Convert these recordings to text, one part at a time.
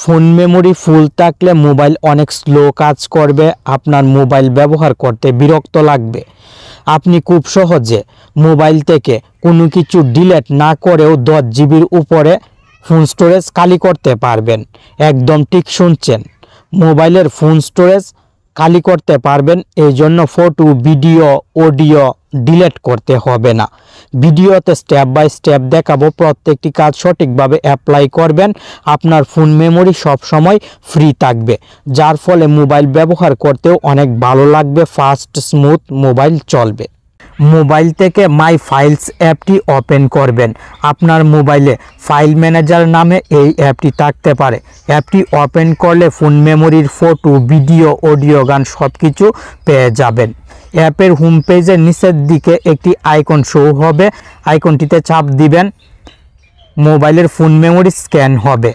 Phone memory ফুল থাকলে mobile অনেক slow কাজ করবে, আপনার মোবাইল ব্যবহার করতে বিরক্ত লাগবে। আপনি খুব সহজে মোবাইল থেকে কোনো কিছু ডিলিট না করেও 10 জিবির উপরে ফোন স্টোরেজ খালি করতে পারবেন। একদম ঠিক শুনছেন, মোবাইলের ফোন স্টোরেজ খালি করতে পারবেন। এই জন্য ফটো, ভিডিও, অডিও ডিলিট করতে হবে না। ভিডিওতে স্টেপ বাই স্টেপ দেখাবো, প্রত্যেকটি কাজ সঠিকভাবে অ্যাপ্লাই করবেন। আপনার ফোন মেমোরি সব সময় ফ্রি থাকবে, যার ফলে মোবাইল ব্যবহার করতেও অনেক ভালো লাগবে, ফাস্ট স্মুথ মোবাইল চলবে। মোবাইল থেকে মাই ফাইলস অ্যাপটি ওপেন করবেন। আপনার মোবাইলে ফাইল ম্যানেজার নামে এই অ্যাপটি থাকতে পারে। অ্যাপটি ওপেন করলে ফোন মেমোরির ফটো, ভিডিও, অডিও, গান সব কিছু পেয়ে যাবেন। অ্যাপের হোম পেজের নিচের দিকে একটি আইকন শো হবে, আইকনটিতে চাপ দিবেন। মোবাইলের ফোন মেমোরি স্ক্যান হবে,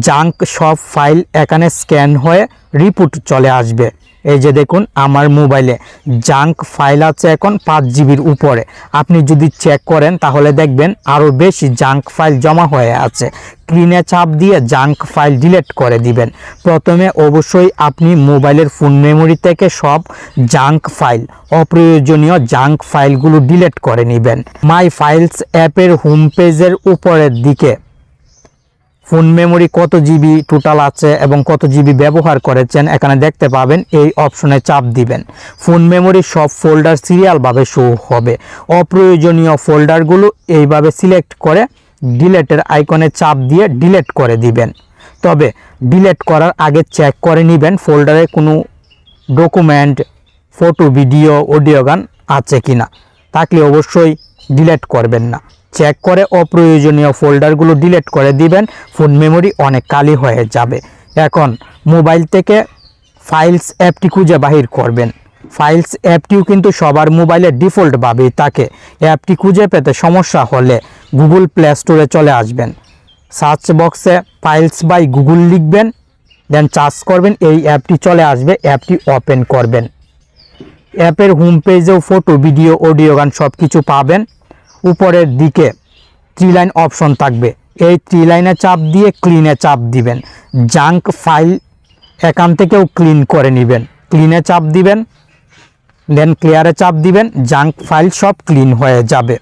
জাঙ্ক সব ফাইল এখানে স্ক্যান হয়ে রিপোর্ট চলে আসবে। এই যে দেখুন, আমার মোবাইলে জাঙ্ক ফাইল আছে এখন 5 জিবির উপরে। আপনি যদি চেক করেন তাহলে দেখবেন আরও বেশি জাঙ্ক ফাইল জমা হয়ে আছে। স্ক্রিনে চাপ দিয়ে জাঙ্ক ফাইল ডিলিট করে দিবেন। প্রথমে অবশ্যই আপনি মোবাইলের ফোন মেমোরি থেকে সব জাঙ্ক ফাইল, অপ্রয়োজনীয় জাঙ্ক ফাইলগুলো ডিলিট করে নেবেন। মাই ফাইলস অ্যাপের হোম পেজের উপরের দিকে ফোন মেমোরি কত জিবি টোটাল আছে এবং কত জিবি ব্যবহার করেছেন এখানে দেখতে পাবেন। এই অপশনে চাপ দিবেন। ফোন মেমোরি সব ফোল্ডার সিরিয়ালভাবে শো হবে। অপ্রয়োজনীয় ফোল্ডারগুলো এইভাবে সিলেক্ট করে ডিলিটের আইকনে চাপ দিয়ে ডিলিট করে দিবেন। তবে ডিলিট করার আগে চেক করে নেবেন ফোল্ডারে কোনো ডকুমেন্ট, ফটো, ভিডিও, অডিও, গান আছে কিনা। থাকলে অবশ্যই ডিলিট করবেন না। চেক করে অপ্রয়োজনীয় ফোল্ডারগুলো ডিলিট করে দিবেন। ফোন মেমোরি অনেক খালি হয়ে যাবে। এখন মোবাইল থেকে ফাইলস অ্যাপটি খুঁজে বাহির করবেন। ফাইলস অ্যাপটিও কিন্তু সবার মোবাইলে ডিফল্টভাবেই থাকে। অ্যাপটি খুঁজে পেতে সমস্যা হলে গুগল প্লে স্টোরে চলে আসবেন। সার্চ বক্সে ফাইলস বাই গুগল লিখবেন, দেন সার্চ করবেন, এই অ্যাপটি চলে আসবে। অ্যাপটি ওপেন করবেন। অ্যাপের হোম পেজেও ফটো, ভিডিও, অডিও, গান সব কিছু পাবেন। উপরের দিকে 3 লাইন অপশন থাকবে, এই 3 লাইনে চাপ দিয়ে ক্লিনে চাপ দিবেন। জাঙ্ক ফাইল এখান থেকেও ক্লিন করে নেবেন। ক্লিনে চাপ দিবেন, দেন ক্লিয়ারে চাপ দিবেন। জাঙ্ক ফাইল সব ক্লিন হয়ে যাবে।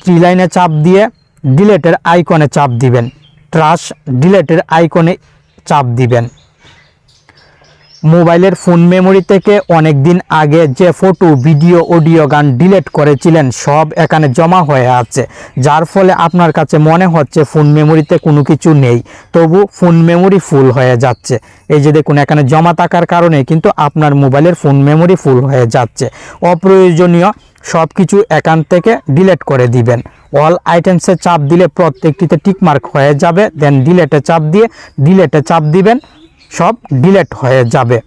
3 লাইনে চাপ দিয়ে ডিলিটের আইকনে চাপ দিবেন। ট্রাশ ডিলিটের আইকনে চাপ দিবেন। মোবাইলের ফোন মেমোরি থেকে অনেক দিন আগে যে ফটো, ভিডিও, অডিও, গান ডিলিট করেছিলেন সব এখানে জমা হয়ে আছে, যার ফলে আপনার কাছে মনে হচ্ছে ফোন মেমোরিতে কোনো কিছু নেই, তবু ফোন মেমোরি ফুল হয়ে যাচ্ছে। এই যে দেখুন, এখানে জমা থাকার কারণে কিন্তু আপনার মোবাইলের ফোন মেমোরি ফুল হয়ে যাচ্ছে। অপ্রয়োজনীয় সব কিছু এখান থেকে ডিলিট করে দিবেন। অল আইটেমসে চাপ দিলে প্রত্যেকটিতে টিকমার্ক হয়ে যাবে। দেন ডিলিটে চাপ দিয়ে ডিলিটে চাপ দিবেন, সব ডিলিট হয়ে যাবে।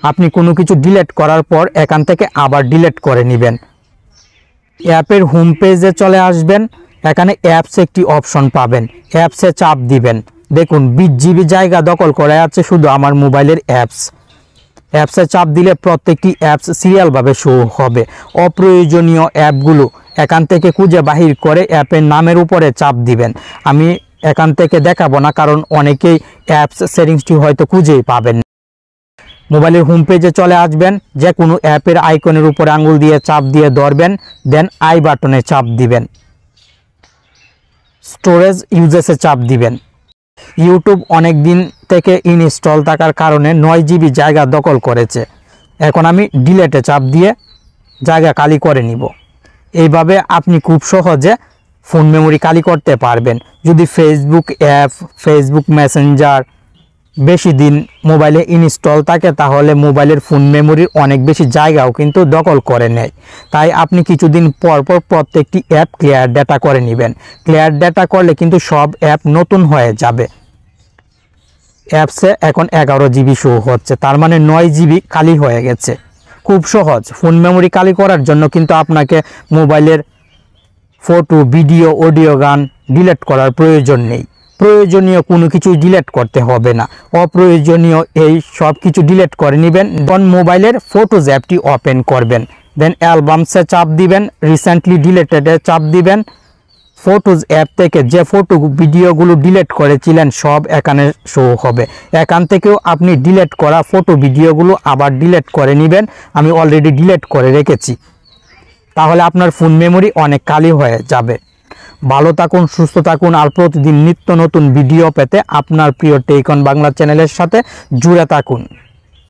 আপনি কোনো কিছু ডিলিট করার পর এখান থেকে আবার ডিলিট করে নেবেন। অ্যাপের হোম পেজে চলে আসবেন। এখানে অ্যাপস একটি অপশন পাবেন, অ্যাপসে চাপ দিবেন। দেখুন 20 জিবি জায়গা দখল করে আছে শুধু আমার মোবাইলের অ্যাপস। অ্যাপসে চাপ দিলে প্রত্যেকটি অ্যাপস সিরিয়ালভাবে শো হবে। অপ্রয়োজনীয় অ্যাপগুলো এখান থেকে খুঁজে বাহির করে অ্যাপের নামের উপরে চাপ দিবেন। আমি এখান থেকে দেখাবো না, কারণ অনেকেই অ্যাপস সেটিংসটি হয়তো খুঁজেই পাবেন। মোবাইলের হোম পেজে চলে আসবেন। যে কোনো অ্যাপের আইকনের উপরে আঙুল দিয়ে চাপ দিয়ে ধরবেন, দেন আই বাটনে চাপ দিবেন। স্টোরেজ ইউজেসে চাপ দিবেন। ইউটিউব অনেক দিন থেকে ইনস্টল থাকার কারণে 9 জিবি জায়গা দখল করেছে। এখন আমি ডিলিটে চাপ দিয়ে জায়গা খালি করে নিব। এইভাবে আপনি খুব সহজে ফোন মেমোরি খালি করতে পারবেন। যদি ফেসবুক অ্যাপ, ফেসবুক মেসেঞ্জার বেশি দিন মোবাইলে ইনস্টল থাকে তাহলে মোবাইলের ফোন মেমোরির অনেক বেশি জায়গাও কিন্তু দখল করে নেয়। তাই আপনি কিছুদিন পর পর প্রত্যেকটি অ্যাপ ক্লিয়ার ডেটা করে নেবেন। ক্লিয়ার ডেটা করলে কিন্তু সব অ্যাপ নতুন হয়ে যাবে। অ্যাপসে এখন 11 জিবি শো হচ্ছে, তার মানে 9 জিবি খালি হয়ে গেছে। খুব সহজ। ফোন মেমোরি খালি করার জন্য কিন্তু আপনাকে মোবাইলের ফটো, ভিডিও, অডিও, গান ডিলিট করার প্রয়োজন নেই। প্রয়োজনীয় কোনো কিছু ডিলিট করতে হবে না। অপ্রয়োজনীয় এই সব কিছু ডিলিট করে নেবেন। দেন মোবাইলের ফটোজ অ্যাপটি ওপেন করবেন। দেন অ্যালবামসে চাপ দিবেন, রিসেন্টলি ডিলিটেডে চাপ দিবেন, ফটোজ অ্যাপ থেকে যে ফটো ভিডিওগুলো ডিলিট করেছিলেন সব এখানে শো হবে। এখান থেকেও আপনি ডিলিট করা ফটো ভিডিওগুলো আবার ডিলিট করে নেবেন। আমি অলরেডি ডিলিট করে রেখেছি। তাহলে আপনার ফোন মেমোরি অনেক খালি হয়ে যাবে। ভালো থাকুন, সুস্থ থাকুন, আর প্রতিদিন নিত্য নতুন ভিডিও পেতে আপনার প্রিয় টেক অন বাংলা চ্যানেলের সাথে জুড়ে থাকুন।